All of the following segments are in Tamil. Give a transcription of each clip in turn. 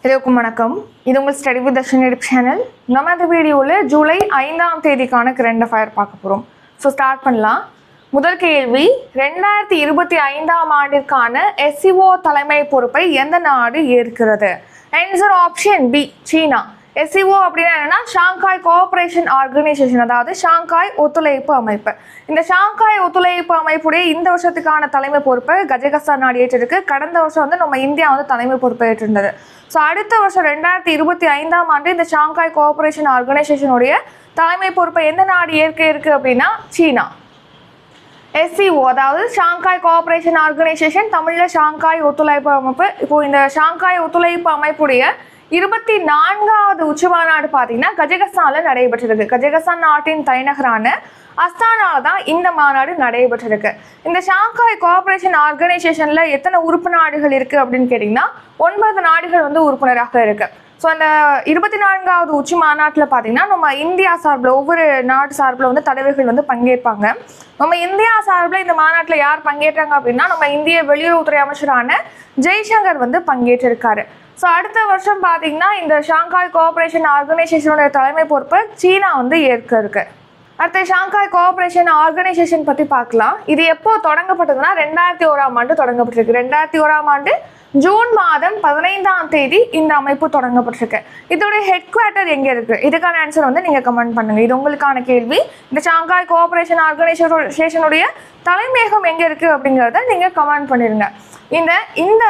எல்லோருக்கும் வணக்கம். இது உங்கள் ஸ்டடி வித் தர்ஷினி சேனல். நம்ம இந்த வீடியோவில் ஜூலை 5ஆம் தேதிக்கான கரண்ட் அஃபயர் பார்க்க போகிறோம். ஸோ ஸ்டார்ட் பண்ணலாம். முதல் கேள்வி, 2025ஆம் ஆண்டிற்கான SCO தலைமை பொறுப்பை எந்த நாடு ஏற்கிறது? ஆன்சர் ஆப்ஷன் பி, சீனா. SCO அப்படின்னா என்னன்னா ஷாங்காய் கோஆபரேஷன் ஆர்கனைசேஷன், அதாவது ஷாங்காய் ஒத்துழைப்பு அமைப்பு. இந்த ஷாங்காய் ஒத்துழைப்பு அமைப்புடைய இந்த வருஷத்துக்கான தலைமை பொறுப்பை கஜகஸ்தான் நாடு ஏற்றிருக்கு. கடந்த வருஷம் வந்து நம்ம இந்தியா வந்து தலைமை பொறுப்பை ஏற்றிருந்தது. ஸோ அடுத்த வருஷம் 2025ஆம் ஆண்டு இந்த ஷாங்காய் கோஆபரேஷன் ஆர்கனைசேஷனுடைய தலைமை பொறுப்பை எந்த நாடு ஏற்க இருக்கு அப்படின்னா சீனா. SCO அதாவது ஷாங்காய் கோஆபரேஷன் ஆர்கனைசேஷன், தமிழில் ஷாங்காய் ஒத்துழைப்பு அமைப்பு. இப்போ இந்த ஷாங்காய் ஒத்துழைப்பு அமைப்புடைய 24வது உச்சி மாநாடு பார்த்தீங்கன்னா கஜகஸ்தானில் நடைபெற்றிருக்கு. கஜகஸ்தான் நாட்டின் தலைநகரான அஸ்தானால தான் இந்த மாநாடு நடைபெற்றிருக்கு. இந்த ஷாங்காய் கோஆபரேஷன் ஆர்கனைசேஷனில் எத்தனை உறுப்பு நாடுகள் இருக்குது அப்படின்னு கேட்டிங்கன்னா 9 நாடுகள் வந்து உறுப்பினராக இருக்குது. ஸோ அந்த 24வது உச்சி மாநாட்டில் பார்த்தீங்கன்னா நம்ம இந்தியா சார்பில் ஒவ்வொரு நாட்டு சார்பில் வந்து தலைவர்கள் வந்து பங்கேற்பாங்க. நம்ம இந்தியா சார்பில் இந்த மாநாட்டில் யார் பங்கேற்றாங்க அப்படின்னா நம்ம இந்திய வெளியுறவுத்துறை அமைச்சரான ஜெய்சங்கர் வந்து பங்கேற்றிருக்காரு. ஸோ அடுத்த வருஷம் பார்த்தீங்கன்னா இந்த ஷாங்காய் கோஆபரேஷன் ஆர்கனைசேஷனோட தலைமை பொறுப்பை சீனா வந்து ஏற்க இருக்கு. அடுத்த ஷாங்காய் கோஆபரேஷன் ஆர்கனைசேஷன் பற்றி பார்க்கலாம். இது எப்போ தொடங்கப்பட்டதுன்னா 2001ஆம் ஆண்டு தொடங்கப்பட்டிருக்கு. 2001ஆம் ஆண்டு ஜூன் மாதம் 15ஆம் தேதி இந்த அமைப்பு தொடங்கப்பட்டிருக்கு. இதோடைய ஹெட் குவார்ட்டர் எங்கே இருக்குது? இதுக்கான ஆன்சர் வந்து நீங்கள் கமெண்ட் பண்ணுங்கள். இது உங்களுக்கான கேள்வி. இந்த ஷாங்காய் கோஆபரேஷன் ஆர்கனைசேஷனுடைய தலைமையகம் எங்கே இருக்குது அப்படிங்கிறத நீங்கள் கமெண்ட் பண்ணிடுங்க. இந்த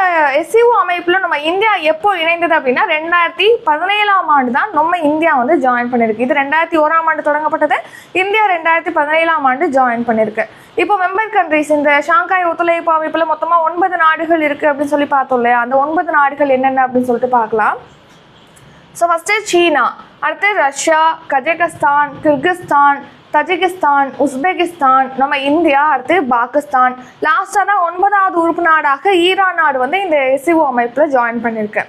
SCO அமைப்பில் நம்ம இந்தியா எப்போ இணைந்தது அப்படின்னா 2017ஆம் ஆண்டு தான் நம்ம இந்தியா வந்து ஜாயின் பண்ணியிருக்கு. இது 2001ஆம் ஆண்டு தொடங்கப்பட்டது. இந்தியா 2017ஆம் ஆண்டு ஜாயின் பண்ணியிருக்கு. இப்போ மெம்பர் கண்ட்ரிஸ் இந்த ஷாங்காய் ஒத்துழைப்பு அமைப்பில் மொத்தமாக 9 நாடுகள் இருக்குது அப்படின்னு சொல்லி பார்த்தோம் இல்லையா? அந்த 9 நாடுகள் என்னென்ன அப்படின்னு சொல்லிட்டு பார்க்கலாம். ஸோ ஃபஸ்ட்டு சீனா, அடுத்து Russia, Kazakhstan, Kyrgyzstan, Tajikistan, Uzbekistan, நம்ம இந்தியா, அடுத்து பாகிஸ்தான். லாஸ்ட்டாக தான் 9வது உறுப்பு நாடாக ஈரான் நாடு வந்து இந்த SCO அமைப்பில் ஜாயின் பண்ணியிருக்கு.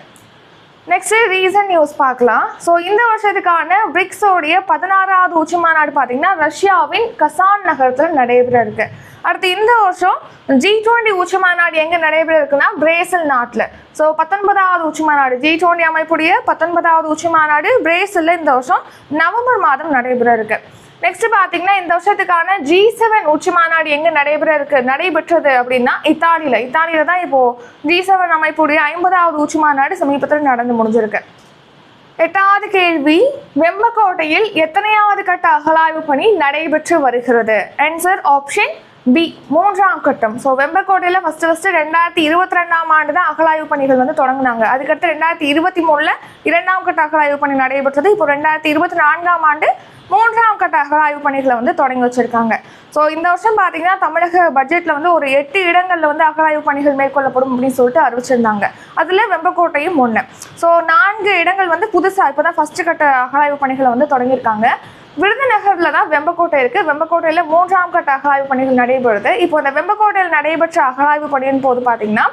நெக்ஸ்ட்டு ரீசன் நியூஸ் பார்க்கலாம். ஸோ இந்த வருஷத்துக்கான பிரிக்ஸோடைய 16வது உச்சி மாநாடு பார்த்தீங்கன்னா ரஷ்யாவின் கசான் நகரத்தில் நடைபெற இருக்கு. அடுத்து இந்த வருஷம் G20 உச்சி மாநாடு எங்கே நடைபெற இருக்குன்னா பிரேசில் நாட்டில். ஸோ 19வது உச்சி மாநாடு G20 அமைப்புடைய 19வது உச்சி மாநாடு பிரேசிலில் இந்த வருஷம் நவம்பர் மாதம் நடைபெற இருக்கு. நெக்ஸ்ட் பார்த்தீங்கன்னா இந்த வருஷத்துக்கான G7 உச்சி மாநாடு எங்கே நடைபெற்றது அப்படின்னா இத்தாலியில தான் இப்போ G7 அமைப்புடைய 50வது உச்சி மாநாடு சமீபத்தில் நடந்து முடிஞ்சிருக்கு. 8வது கேள்வி, வெம்பக்கோட்டையில் எத்தனையாவது கட்ட அகழாய்வு பணி நடைபெற்று வருகிறது? ஆன்சர் ஆப்ஷன் பி, 3ஆம் கட்டம். ஸோ வெம்பக்கோட்டையில் ஃபஸ்ட்டு 2022ஆம் ஆண்டு தான் அகழாய்வு பணிகள் வந்து தொடங்கினாங்க. அதுக்கடுத்து 2023 2ஆம் கட்ட அகழாய்வு பணி நடைபெற்றது. இப்போ 2024ஆம் ஆண்டு 3ஆம் கட்ட அகழாய்வு பணிகளை வந்து தொடங்கி வச்சிருக்காங்க. ஸோ இந்த வருஷம் பார்த்தீங்கன்னா தமிழக பட்ஜெட்டில் வந்து ஒரு 8 இடங்களில் வந்து அகழாய்வு பணிகள் மேற்கொள்ளப்படும் அப்படின்னு சொல்லிட்டு அறிவிச்சிருந்தாங்க. அதில் வெம்பக்கோட்டையும் ஒன்று. ஸோ 4 இடங்கள் வந்து புதுசாக இப்போ தான் ஃபஸ்ட்டு கட்ட அகழாய்வு பணிகளை வந்து தொடங்கியிருக்காங்க. விருதுநகரில் தான் வெம்பக்கோட்டை இருக்குது. வெம்பக்கோட்டையில் 3ஆம் கட்ட அகழாய்வு பணிகள் நடைபெறுது. இப்போ இந்த வெம்பக்கோட்டையில் நடைபெற்ற அகழாய்வு பணியின் போது பார்த்தீங்கன்னா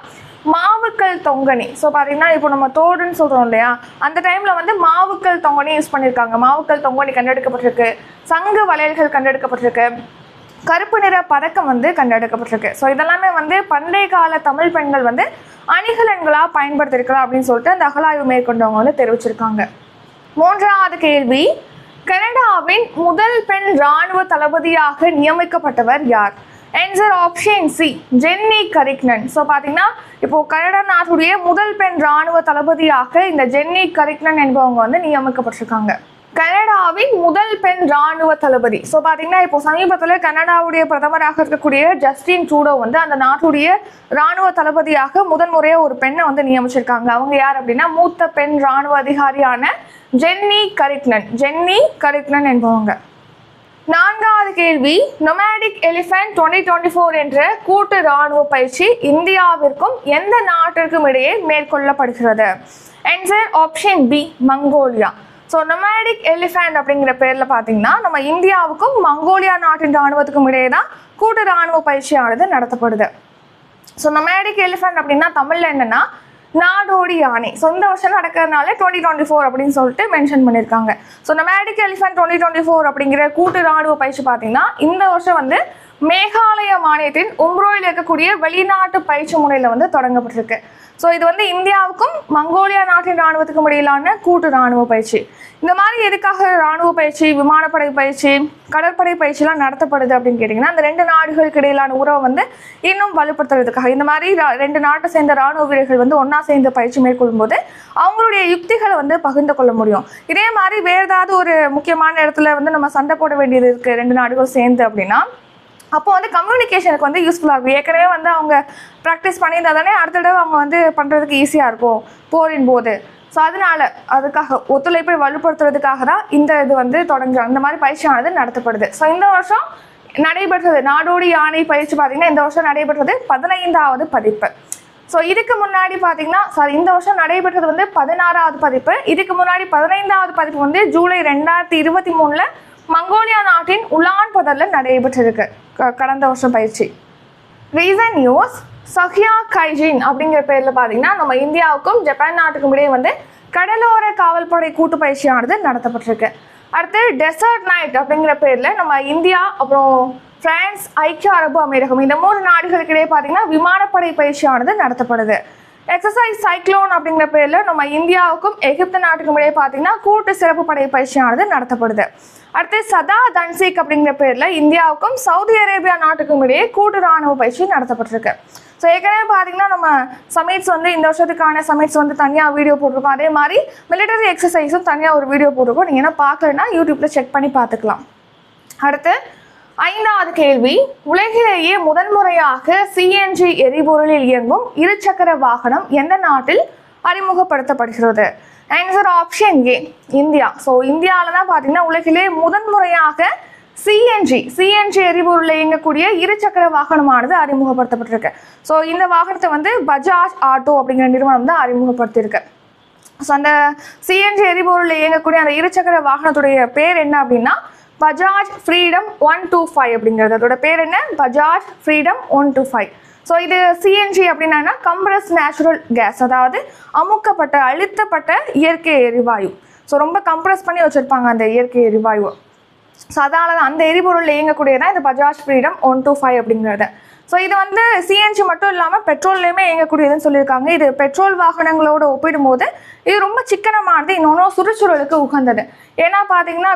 மாவுக்கல் தொங்கனி. ஸோ பார்த்தீங்கன்னா இப்போ நம்ம தோடுன்னு சொல்கிறோம் இல்லையா, அந்த டைமில் வந்து மாவுக்கல் தொங்கனி யூஸ் பண்ணியிருக்காங்க. மாவுக்கல் தொங்கனி கண்டெடுக்கப்பட்டிருக்கு. சங்கு வளையல்கள் கண்டெடுக்கப்பட்டிருக்கு. கருப்பு நிற பதக்கம் வந்து கண்டெடுக்கப்பட்டிருக்கு. ஸோ இதெல்லாமே வந்து பண்டைய கால தமிழ் பெண்கள் வந்து அணிகலன்களாக பயன்படுத்தியிருக்கலாம் அப்படின்னு சொல்லிட்டு அந்த அகழாய்வு மேற்கொண்டவங்க வந்து தெரிவிச்சிருக்காங்க. 3வது கேள்வி, கனடாவின் முதல் பெண் இராணுவ தளபதியாக நியமிக்கப்பட்டவர் யார்? Answer option C, Jennie Carignan. So பார்த்தீங்கன்னா இப்போ கனடா நாட்டுடைய முதல் பெண் இராணுவ தளபதியாக இந்த ஜென்னி கரிக்னன் என்பவங்க வந்து நியமிக்கப்பட்டிருக்காங்க. கனடாவின் முதல் பெண் இராணுவ தளபதி. ஸோ பார்த்தீங்கன்னா இப்போ சமீபத்தில் கனடாவுடைய பிரதமராக இருக்கக்கூடிய ஜஸ்டின் ட்ரூடோ வந்து அந்த நாட்டுடைய இராணுவ தளபதியாக முதன்முறையாக ஒரு பெண்ணை வந்து நியமிச்சிருக்காங்க. அவங்க யார் அப்படின்னா மூத்த பெண் இராணுவ அதிகாரியான ஜென்னி கரிக்னன் என்பவங்க. 4வது கேள்வி, நொமேடிக் எலிஃபண்ட் 2024 என்ற கூட்டு இராணுவ பயிற்சி இந்தியாவிற்கும் எந்த நாட்டிற்கும் இடையே மேற்கொள்ளப்படுகிறது? Answer option B, Mongolia. So nomadic elephant அப்படிங்கிற பேரில் பார்த்தீங்கன்னா நம்ம இந்தியாவுக்கும் மங்கோலியா நாட்டின் இராணுவத்துக்கும் இடையே தான் கூட்டு இராணுவ பயிற்சியானது நடத்தப்படுது. ஸோ நொமேடிக் எலிஃபண்ட் அப்படின்னா தமிழில் என்னன்னா நாடோடி யானை. ஸோ இந்த வருஷம் நடக்கிறதுனால 2024 அப்படின்னு சொல்லிட்டு மென்ஷன் பண்ணியிருக்காங்க. ஸோ நொமேடிக் எலிஃபண்ட் 2024 அப்படிங்கிற கூட்டு இராணுவ பயிற்சி பார்த்தீங்கன்னா இந்த வருஷம் வந்து மேகாலய மாநிலத்தின் உம்ரோயில் இருக்கக்கூடிய வெளிநாட்டு பயிற்சி முறையில் வந்து தொடங்கப்பட்டிருக்கு. ஸோ இது வந்து இந்தியாவுக்கும் மங்கோலியா நாட்டின் இராணுவத்துக்கும் இடையிலான கூட்டு இராணுவ பயிற்சி. இந்த மாதிரி எதுக்காக இராணுவ பயிற்சி, விமானப்படை பயிற்சி, கடற்படை பயிற்சிலாம் நடத்தப்படுது அப்படின்னு கேட்டிங்கன்னா, அந்த 2 நாடுகளுக்கு இடையிலான உறவை வந்து இன்னும் வலுப்படுத்துறதுக்காக இந்த மாதிரி 2 நாட்டை சேர்ந்த இராணுவ வீரர்கள் வந்து ஒன்றா சேர்ந்து பயிற்சி மேற்கொள்ளும் போது அவங்களுடைய யுக்திகளை வந்து பகிர்ந்து கொள்ள முடியும். இதே மாதிரி வேறு ஏதாவது ஒரு முக்கியமான இடத்துல வந்து நம்ம சண்டை போட வேண்டியது இருக்குது 2 நாடுகளும் சேர்ந்து அப்படின்னா, அப்போ வந்து கம்யூனிகேஷனுக்கு வந்து யூஸ்ஃபுல்லாக இருக்கும். ஏற்கனவே வந்து அவங்க ப்ராக்டிஸ் பண்ணியிருந்தா தானே அடுத்த தடவை அவங்க வந்து பண்ணுறதுக்கு ஈஸியாக இருக்கும் போரின் போது. ஸோ அதனால அதுக்காக ஒத்துழைப்பை வலுப்படுத்துறதுக்காக தான் இந்த இது வந்து இந்த மாதிரி பயிற்சியானது நடத்தப்படுது. ஸோ இந்த வருஷம் நடைபெற்றது நாடோடி யானை பயிற்சி பார்த்திங்கன்னா இந்த வருஷம் நடைபெற்றது 15வது பதிப்பு. ஸோ இதுக்கு முன்னாடி பார்த்தீங்கன்னா இந்த வருஷம் நடைபெற்றது வந்து 16வது பதிப்பு. இதுக்கு முன்னாடி 15வது பதிப்பு வந்து ஜூலை 2023 மங்கோலியா நாட்டின் உலான் பதரில் நடைபெற்றிருக்கு கடந்த வருஷம் பயிற்சி. ரீசன் நியூஸ் சஹியா கைஜின் அப்படிங்கிற பேரில் பார்த்தீங்கன்னா நம்ம இந்தியாவுக்கும் ஜப்பான் நாட்டுக்கும் இடையே வந்து கடலோர காவல்படை கூட்டு பயிற்சியானது நடத்தப்பட்டிருக்கு. அடுத்து டெசர்ட் நைட் அப்படிங்கிற பேரில் நம்ம இந்தியா, அப்புறம் பிரான்ஸ், ஐக்கிய அரபு அமீரகம் இந்த 3 நாடுகளுக்கு இடையே பார்த்தீங்கன்னா விமானப்படை பயிற்சியானது நடத்தப்படுது. எக்ஸசைஸ் சைக்ளோன் அப்படிங்கிற பேரில் நம்ம இந்தியாவுக்கும் எகிப்து நாட்டுக்கும் இடையே பார்த்தீங்கன்னா கூட்டு சிறப்பு படை பயிற்சியானது நடத்தப்படுது. அடுத்து சதா தன்சீக் அப்படிங்கிற பேரில் இந்தியாவுக்கும் சவுதி அரேபியா நாட்டுக்கும் இடையே கூட்டு இராணுவ பயிற்சி நடத்தப்பட்டிருக்கு. ஸோ ஏற்கனவே பார்த்தீங்கன்னா நம்ம சமிட்ஸ் வந்து இந்த வருஷத்துக்கான சமிட்ஸ் வந்து தனியாக வீடியோ போட்டிருக்கோம். அதே மாதிரி மிலிட்டரி எக்ஸசைஸும் தனியாக ஒரு வீடியோ போட்டிருக்கோம். நீங்கள் என்ன பார்க்கலன்னா யூடியூப்பில் செக் பண்ணி பார்த்துக்கலாம். அடுத்து 5வது கேள்வி, உலகிலேயே முதன்முறையாக CNG எரிபொருளில் இயங்கும் இருசக்கர வாகனம் எந்த நாட்டில் அறிமுகப்படுத்தப்படுகிறது? Answer option A, India. So இந்தியாவில் தான் பார்த்தீங்கன்னா உலகிலே முதன்முறையாக CNG எரிபொருளில் இயங்கக்கூடிய இருசக்கர வாகனமானது அறிமுகப்படுத்தப்பட்டிருக்கு. ஸோ இந்த வாகனத்தை வந்து பஜாஜ் ஆட்டோ அப்படிங்கிற நிறுவனம் தான் அறிமுகப்படுத்தியிருக்கு. ஸோ அந்த CNG எரிபொருளில் இயங்கக்கூடிய அந்த இருசக்கர வாகனத்துடைய பேர் என்ன அப்படின்னா பஜாஜ் ஃப்ரீடம் 125 அப்படிங்கிறது. அதோட பேர் என்ன? பஜாஜ் ஃப்ரீடம் 125. ஸோ இது CNG அப்படின்னா கம்ப்ரஸ் நேச்சுரல் கேஸ், அதாவது அழுத்தப்பட்ட இயற்கை எரிவாயு. ஸோ ரொம்ப கம்ப்ரஸ் பண்ணி வச்சுருப்பாங்க அந்த இயற்கை எரிவாயு. ஸோ அதனால தான் அந்த எரிபொருளில் இயங்கக்கூடியதான் இந்த பஜாஜ் ஃப்ரீடம் 125 அப்படிங்கிறது. ஸோ இது வந்து CNG மட்டும் இல்லாமல் பெட்ரோல்லையுமே இயங்கக்கூடியதுன்னு சொல்லியிருக்காங்க. இது பெட்ரோல் வாகனங்களோடு ஒப்பிடும்போது இது ரொம்ப சிக்கனமானது, இன்னொன்றும் சுற்றுச்சூழலுக்கு உகந்தது. ஏன்னா பார்த்தீங்கன்னா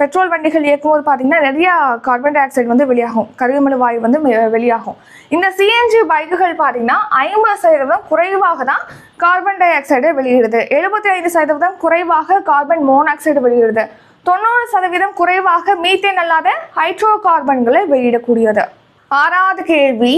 பெட்ரோல் வண்டிகள் இயக்கும்போது பார்த்தீங்கன்னா நிறையா கார்பன் டை ஆக்சைடு வந்து வெளியாகும், கரிமல வாயு வந்து வெளியாகும். இந்த CNG பைக்குகள் பார்த்தீங்கன்னா 50% குறைவாக தான் கார்பன் டை ஆக்சைடு வெளியிடுது, 75% குறைவாக கார்பன் மோனாக்சைடு வெளியிடுது, 90% குறைவாக மீத்தேன் அல்லாத ஹைட்ரோ கார்பன்களை வெளியிடக்கூடியது. 6வது கேள்வி,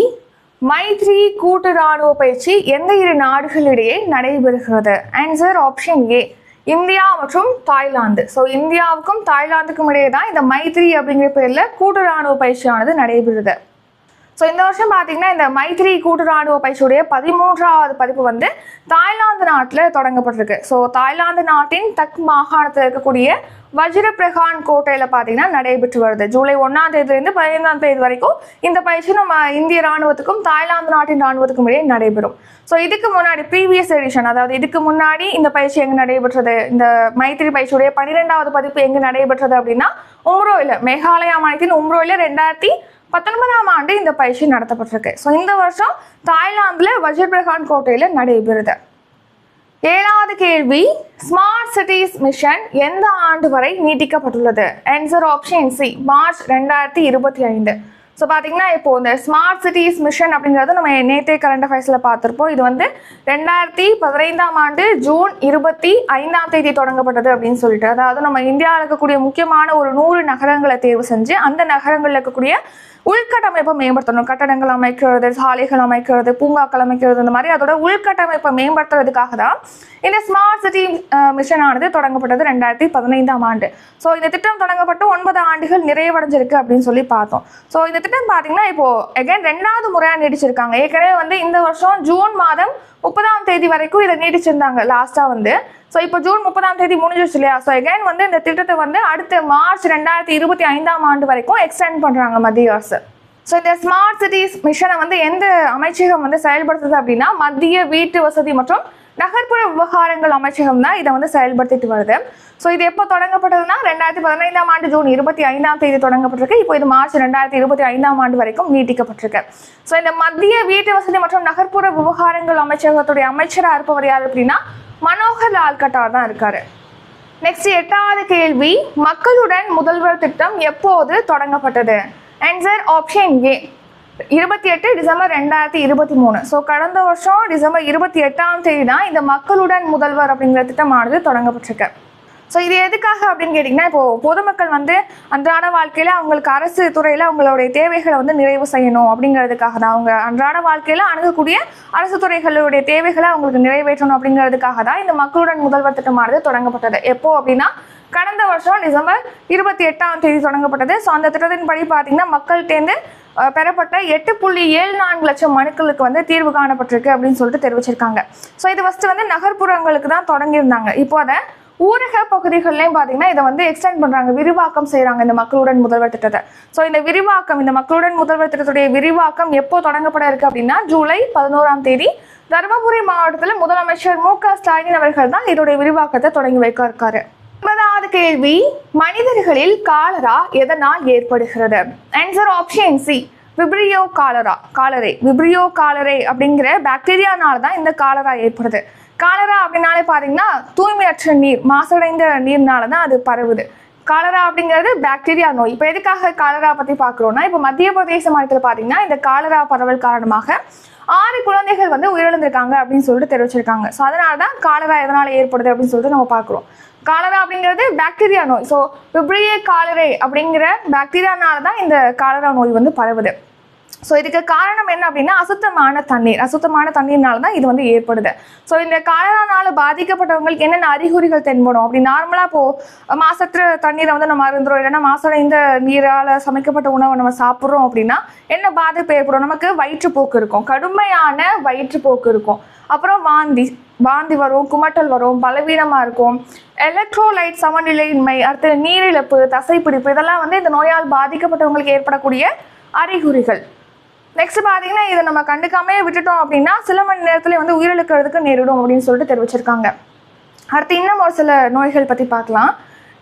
மைத்ரி கூட்டு இராணுவ பயிற்சி எந்த 2 நாடுகளிடையே நடைபெறுகிறது? ஆன்சர் ஆப்ஷன் ஏ, இந்தியா மற்றும் தாய்லாந்து. ஸோ இந்தியாவுக்கும் தாய்லாந்துக்கும் இடையே தான் இந்த மைத்ரி அப்படிங்கிற பேரில் கூட்டு இராணுவ பயிற்சியானது நடைபெறுது. ஸோ இந்த வருஷம் பார்த்தீங்கன்னா இந்த மைத்ரி கூட்டு இராணுவ பயிற்சியுடைய 13வது பதிப்பு வந்து தாய்லாந்து நாட்டில் தொடங்கப்பட்டிருக்கு. ஸோ தாய்லாந்து நாட்டின் தக் மாகாணத்தில் இருக்கக்கூடிய வஜ்ரபிரகான் கோட்டையில் பார்த்தீங்கன்னா நடைபெற்று வருது. ஜூலை 1ஆம் தேதியிலிருந்து 15ஆம் தேதி வரைக்கும் இந்த பயிற்சி நம்ம இந்திய இராணுவத்துக்கும் தாய்லாந்து நாட்டின் இராணுவத்துக்கும் இடையே நடைபெறும். ஸோ இதுக்கு முன்னாடி ப்ரீவியஸ் எடிஷன், அதாவது இதுக்கு முன்னாடி இந்த பயிற்சி எங்கே நடைபெற்றது, இந்த மைத்ரி பயிற்சியுடைய 12வது பதிப்பு எங்கே நடைபெற்றது அப்படின்னா உம்ரோயில், மேகாலயா மாநிலத்தின் உம்ரோயில் 2019ஆம் ஆண்டு இந்த பயிற்சி நடத்தப்பட்டிருக்கு. ஸோ இந்த வருஷம் தாய்லாந்தில் வஜ்ரபிரகான் கோட்டையில் நடைபெறுது. 7வது கேள்வி, ஸ்மார்ட் சிட்டிஸ் மிஷன் எந்த ஆண்டு வரை நீட்டிக்கப்பட்டுள்ளது? Answer option C, March 2025. So பார்த்தீங்கன்னா இப்போ இந்த ஸ்மார்ட் சிட்டிஸ் மிஷன் அப்படிங்கிறது நம்ம நேற்றே கரண்ட் அஃபேர்ஸில் பார்த்துருப்போம். இது வந்து 2015ஆம் ஆண்டு ஜூன் 25ஆம் தேதி தொடங்கப்பட்டது அப்படின்னு சொல்லிட்டு, அதாவது நம்ம இந்தியாவில் இருக்கக்கூடிய முக்கியமான ஒரு 100 நகரங்களை தேர்வு செஞ்சு அந்த நகரங்களில் இருக்கக்கூடிய உள்கட்டமைப்பை மேம்படுத்தணும். கட்டடங்கள் அமைக்கிறது, சாலைகள் அமைக்கிறது, பூங்காக்கள் அமைக்கிறது, இந்த மாதிரி அதோட உள்கட்டமைப்பை மேம்படுத்துறதுக்காக தான் இந்த ஸ்மார்ட் சிட்டி மிஷன் ஆனது தொடங்கப்பட்டது 2015ஆம் ஆண்டு. ஸோ இந்த திட்டம் தொடங்கப்பட்டு 9 ஆண்டுகள் நிறைவடைஞ்சிருக்கு அப்படின்னு சொல்லி பார்த்தோம். ஸோ இந்த திட்டம் பார்த்தீங்கன்னா இப்போ அகைன் 2வது முறையாக நீடிச்சிருக்காங்க. ஏற்கனவே வந்து இந்த வருஷம் ஜூன் மாதம் 30ஆம் தேதி வரைக்கும் இதை நீடிச்சிருந்தாங்க லாஸ்ட்டாக வந்து. ஸோ இப்போ ஜூன் 30ஆம் தேதி முடிஞ்சிருச்சு இல்லையா? ஸோ அகைன் வந்து இந்த திட்டத்தை வந்து அடுத்த மார்ச் 2025ஆம் ஆண்டு வரைக்கும் எக்ஸ்டெண்ட் பண்ணுறாங்க மத்திய அரசு. ஸோ இந்த ஸ்மார்ட் சிட்டிஸ் மிஷனை வந்து எந்த அமைச்சகம் வந்து செயல்படுத்துது அப்படின்னா மத்திய வீட்டு வசதி மற்றும் நகர்ப்புற விவகாரங்கள் அமைச்சகம் தான் இதை வந்து செயல்படுத்திட்டு வருது. ஸோ இது எப்போ தொடங்கப்பட்டதுன்னா 2015ஆம் ஆண்டு ஜூன் 25ஆம் தேதி தொடங்கப்பட்டிருக்கு. இப்போ இது மார்ச் 2025ஆம் ஆண்டு வரைக்கும் நீட்டிக்கப்பட்டிருக்கு. ஸோ இந்த மத்திய வீட்டு வசதி மற்றும் நகர்ப்புற விவகாரங்கள் அமைச்சகத்துடைய அமைச்சராக இருப்பவர் யார் அப்படின்னா மனோகர் லால் கட்டார் தான் இருக்காரு. நெக்ஸ்ட் 8வது கேள்வி, மக்களுடன் முதல்வர் திட்டம் எப்போது தொடங்கப்பட்டது? ஆன்சர் ஆப்ஷன் ஏ 28 டிசம்பர் 2023. ஸோ கடந்த வருஷம் டிசம்பர் 28ஆம் தேதி தான் இந்த மக்களுடன் முதல்வர் அப்படிங்கிற திட்டமானது தொடங்கப்பட்டிருக்கு. ஸோ இது எதுக்காக அப்படின்னு கேட்டிங்கன்னா, இப்போது பொதுமக்கள் வந்து அன்றாட வாழ்க்கையில் அவங்களுக்கு அரசு துறையில் அவங்களுடைய தேவைகளை வந்து நிறைவு செய்யணும் அப்படிங்கிறதுக்காக தான், அவங்க அன்றாட வாழ்க்கையில் அணுகக்கூடிய அரசு துறைகளுடைய தேவைகளை அவங்களுக்கு நிறைவேற்றணும் அப்படிங்கிறதுக்காக தான் இந்த மக்களுடன் முதல்வர் திட்டமானது தொடங்கப்பட்டது. எப்போ அப்படின்னா கடந்த வருஷம் டிசம்பர் 28ஆம் தேதி தொடங்கப்பட்டது. ஸோ அந்த திட்டத்தின் படி பார்த்தீங்கன்னா மக்கள்கிட்டேருந்து பெறப்பட்ட 8.74 லட்சம் மனுக்களுக்கு வந்து தீர்வு காணப்பட்டிருக்கு அப்படின்னு சொல்லிட்டு தெரிவிச்சிருக்காங்க. ஸோ இது ஃபஸ்ட்டு வந்து நகர்ப்புறங்களுக்கு தான் தொடங்கியிருந்தாங்க. இப்போ அதை ஊரக பகுதிகள்லையும் பார்த்தீங்கன்னா இதை வந்து எக்ஸ்டெண்ட் பண்ணுறாங்க, விரிவாக்கம் செய்கிறாங்க இந்த மக்களுடன் முதல்வர் திட்டத்தை. ஸோ இந்த விரிவாக்கம், இந்த மக்களுடன் முதல்வர் திட்டத்துடைய விரிவாக்கம் எப்போ தொடங்கப்பட இருக்கு அப்படின்னா ஜூலை 11ஆம் தேதி தருமபுரி மாவட்டத்தில் முதலமைச்சர் மு.க. ஸ்டாலின் அவர்கள் தான் இதோடைய விரிவாக்கத்தை தொடங்கி வைக்க இருக்காரு. 9வது கேள்வி, மனிதர்களில் காலரா எதனால் ஏற்படுகிறது? Answer option C Vibrio காலரே. Vibrio காலரே அப்படிங்கிற பாக்டீரியானால தான் இந்த காலரா ஏற்படுது. காலரா அப்படின்னாலே பார்த்தீங்கன்னா தூய்மையற்ற நீர், மாசடைந்த நீர்னால தான் அது பரவுது. காலரா அப்படிங்கிறது பாக்டீரியா நோய். இப்போ எதுக்காக காலரா பற்றி பார்க்குறோன்னா, இப்போ மத்திய பிரதேச மாநிலத்தில் பார்த்தீங்கன்னா இந்த காலரா பரவல் காரணமாக 6 குழந்தைகள் வந்து உயிரிழந்திருக்காங்க அப்படின்னு சொல்லிட்டு தெரிவிச்சிருக்காங்க. ஸோ அதனால தான் காலரா எதனால் ஏற்படுது அப்படின்னு சொல்லிட்டு நம்ம பார்க்குறோம். காலரா அப்படிங்கிறது பாக்டீரியா நோய். ஸோ விப்ரியே காலரே அப்படிங்கிற பாக்டீரியானால தான் இந்த காலரா நோய் வந்து பரவுது. ஸோ இதுக்கு காரணம் என்ன அப்படின்னா அசுத்தமான தண்ணீர்னால தான் இது வந்து ஏற்படுது. ஸோ இந்த காலரானால பாதிக்கப்பட்டவங்களுக்கு என்னென்ன அறிகுறிகள் தென்படும் அப்படி நார்மலாக இப்போது மாசற்ற தண்ணீரை வந்து நம்ம அருந்துறோம், இல்லைன்னா மாசடைந்த நீரால் சமைக்கப்பட்ட உணவை நம்ம சாப்பிட்றோம் அப்படின்னா என்ன பாதிப்பு ஏற்படும்? நமக்கு வயிற்றுப்போக்கு இருக்கும், கடுமையான வயிற்றுப்போக்கு இருக்கும், அப்புறம் வாந்தி வரும், குமட்டல் வரும், பலவீனமாக இருக்கும், எலக்ட்ரோலைட் சமநிலையின்மை, அடுத்து நீரிழப்பு, தசைப்பிடிப்பு, இதெல்லாம் வந்து இந்த நோயால் பாதிக்கப்பட்டவங்களுக்கு ஏற்படக்கூடிய அறிகுறிகள். நெக்ஸ்ட் பார்த்தீங்கன்னா இதை நம்ம கண்டுக்காமே விட்டுட்டோம் அப்படின்னா சில மணி நேரத்துல வந்து உயிரிழக்கிறதுக்கு நேரிடும் அப்படின்னு சொல்லிட்டு தெரிவிச்சிருக்காங்க. அடுத்து இன்னும் ஒரு சில நோய்கள் பற்றி பார்க்கலாம்.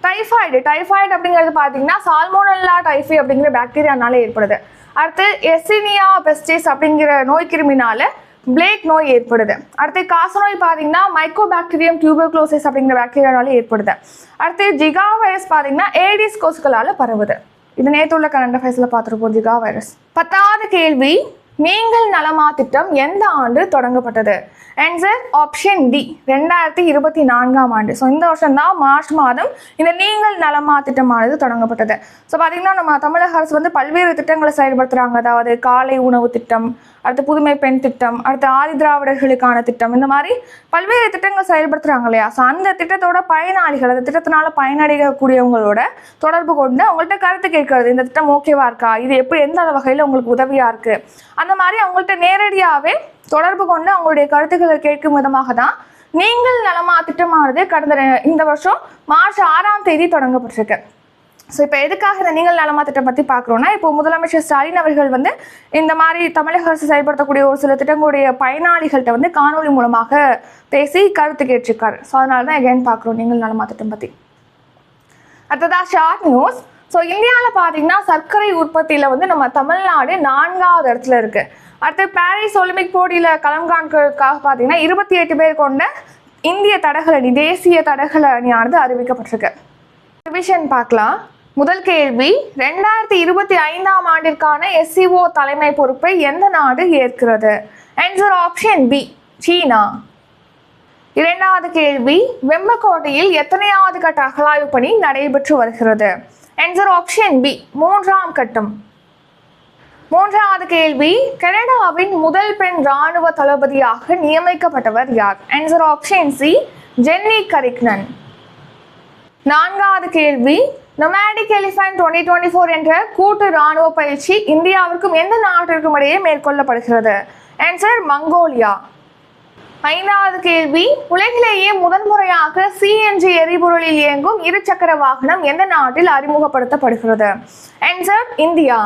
டைஃபாய்டு அப்படிங்கிறது பார்த்தீங்கன்னா சால்மோனெல்லா டைஃபி அப்படிங்கிற பாக்டீரியானால ஏற்படுது. அடுத்து எசினியா பெஸ்டிஸ் அப்படிங்கிற நோய் கிருமினால பிளேக் நோய் ஏற்படுது. அடுத்து காசநோய் பார்த்தீங்கன்னா மைக்கோபாக்டீரியம் டியூபர்குலோசிஸ் அப்படிங்கிற பாக்டீரியானால ஏற்படுது. அடுத்து ஜிகா வைரஸ் பார்த்தீங்கன்னா ஏடிஸ் கொசுக்களால் பரவுது. இது நேற்று உள்ள கரண்ட் அஃபேர்ஸில் பார்த்துருப்போம், ஜிகா வைரஸ். 10வது கேள்வி, நீங்கள் நலமா திட்டம் எந்த ஆண்டு தொடங்கப்பட்டது? ஆன்சர் ஆப்ஷன் டி 2024ஆம் ஆண்டு. ஸோ இந்த வருஷம் தான் மார்ச் மாதம் இந்த நீங்கள் நலமா திட்டமானது தொடங்கப்பட்டது. ஸோ பார்த்தீங்கன்னா நம்ம தமிழக அரசு வந்து பல்வேறு திட்டங்களை செயல்படுத்துகிறாங்க. அதாவது காலை உணவு திட்டம், அடுத்து புதுமை பெண் திட்டம், அடுத்து ஆதி திராவிடர்களுக்கான திட்டம், இந்த மாதிரி பல்வேறு திட்டங்கள் செயல்படுத்துகிறாங்க இல்லையா? ஸோ அந்த திட்டத்தோட பயனாளிகள், அந்த திட்டத்தினால பயனடையக்கூடியவங்களோட தொடர்பு கொண்டு அவங்கள்ட்ட கருத்து கேட்கறது, இந்த திட்டம் ஓகேவா இருக்கா, இது எப்படி எந்த வகையில் உங்களுக்கு உதவியாக இருக்குது, அந்த மாதிரி அவங்கள்ட்ட நேரடியாகவே தொடர்பு கொண்டு அவங்களுடைய கருத்துக்களை கேட்கும் விதமாக தான் நீங்கள் நலமா திட்டமானது இந்த வருஷம் மார்ச் 6ஆம் தேதி தொடங்கப்பட்டிருக்கு. ஸோ இப்போ எதுக்காக இந்த நீங்கள் நலமா திட்டம் பற்றி பார்க்குறோன்னா, இப்போ முதலமைச்சர் ஸ்டாலின் அவர்கள் வந்து இந்த மாதிரி தமிழக அரசு செயல்படுத்தக்கூடிய ஒரு சில திட்டங்களுடைய பயனாளிகள்கிட்ட வந்து காணொலி மூலமாக பேசி கருத்து கேட்டிருக்காரு. ஸோ அதனால தான் எகைன் பார்க்குறோம் நீங்கள் நலமா திட்டம் பற்றி. அடுத்ததா ஷார்ட் நியூஸ். ஸோ இந்தியாவில் பார்த்தீங்கன்னா சர்க்கரை உற்பத்தியில் வந்து நம்ம தமிழ்நாடு 4வது இடத்துல இருக்குது. அடுத்து பாரிஸ் ஒலிம்பிக் போட்டியில் களம் காண்கிறதுக்காக பார்த்தீங்கன்னா 28 பேர் கொண்ட இந்திய தடகள அணி, தேசிய தடகள அணியானது அறிவிக்கப்பட்டிருக்கு. ரிவிஷன் பார்க்கலாம். முதல் கேள்வி, 2025ஆம் ஆண்டிற்கான SCO தலைமை பொறுப்பை எந்த நாடு ஏற்கிறது? ஆன்சர் ஆப்ஷன் பி சீனா. 2வது கேள்வி, வெம்பக்கோட்டையில் எத்தனையாவது கட்ட அகழாய்வு பணி நடைபெற்று வருகிறது? ஆன்சர் ஆப்ஷன் பி 3ஆம் கட்டம். 3வது கேள்வி, கனடாவின் முதல் பெண் இராணுவ தளபதியாக நியமிக்கப்பட்டவர் யார்? Answer option C Jennie Carignan. 4வது கேள்வி, நொமாடிக் எலிஃபண்ட் 2024 என்ற கூட்டு இராணுவ பயிற்சி இந்தியாவிற்கும் எந்த நாட்டிற்கும் இடையே மேற்கொள்ளப்படுகிறது? Answer Mongolia. 5வது கேள்வி, உலகிலேயே முதன்முறையாக CNG எரிபொருளில் இயங்கும் இருசக்கர வாகனம் எந்த நாட்டில் அறிமுகப்படுத்தப்படுகிறது? Answer India.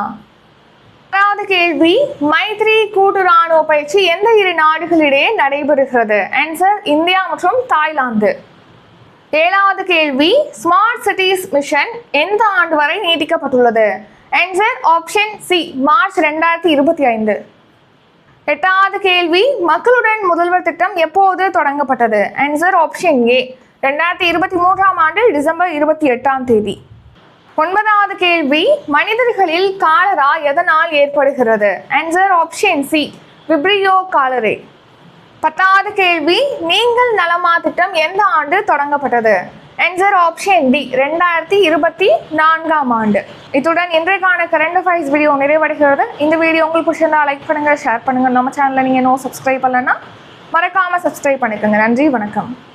ஆறாவது கேள்வி, மைத்ரி கூட்டு ராணுவ பயிற்சி எந்த இரு நாடுகளிடையே நடைபெறுகிறது? ஆன்சர் இந்தியா மற்றும் தாய்லாந்து. ஏழாவது கேள்வி, ஸ்மார்ட் சிட்டிஸ் மிஷன் எந்த ஆண்டு வரை நீட்டிக்கப்பட்டுள்ளது? Answer option C, March 2025. எட்டாவது கேள்வி, மக்களுடன் முதல்வர் திட்டம் எப்போது தொடங்கப்பட்டது? ஆன்சர் ஆப்ஷன் ஏ, 2023ஆம் ஆண்டு டிசம்பர் 28ஆம் தேதி. ஒன்பதாவது கேள்வி, மனிதர்களில் காலரா எதனால் ஏற்படுகிறது? Answer option C, Vibrio காலரே. பத்தாவது கேள்வி, நீங்கள் நலமா திட்டம் எந்த ஆண்டு தொடங்கப்பட்டது? ஆன்சர் ஆப்ஷன் டி, 2024ஆம் ஆண்டு. இத்துடன் இன்றைக்கான கரண்ட் அஃபேர்ஸ் வீடியோ நிறைவடைகிறது. இந்த வீடியோ உங்களுக்கு பிடிச்சிருந்தா லைக் பண்ணுங்க, ஷேர் பண்ணுங்க. நம்ம சேனலை நீங்க இன்னும் சப்ஸ்கிரைப் பண்ணலன்னா மறக்காம சப்ஸ்கிரைப் பண்ணிக்கோங்க. நன்றி, வணக்கம்.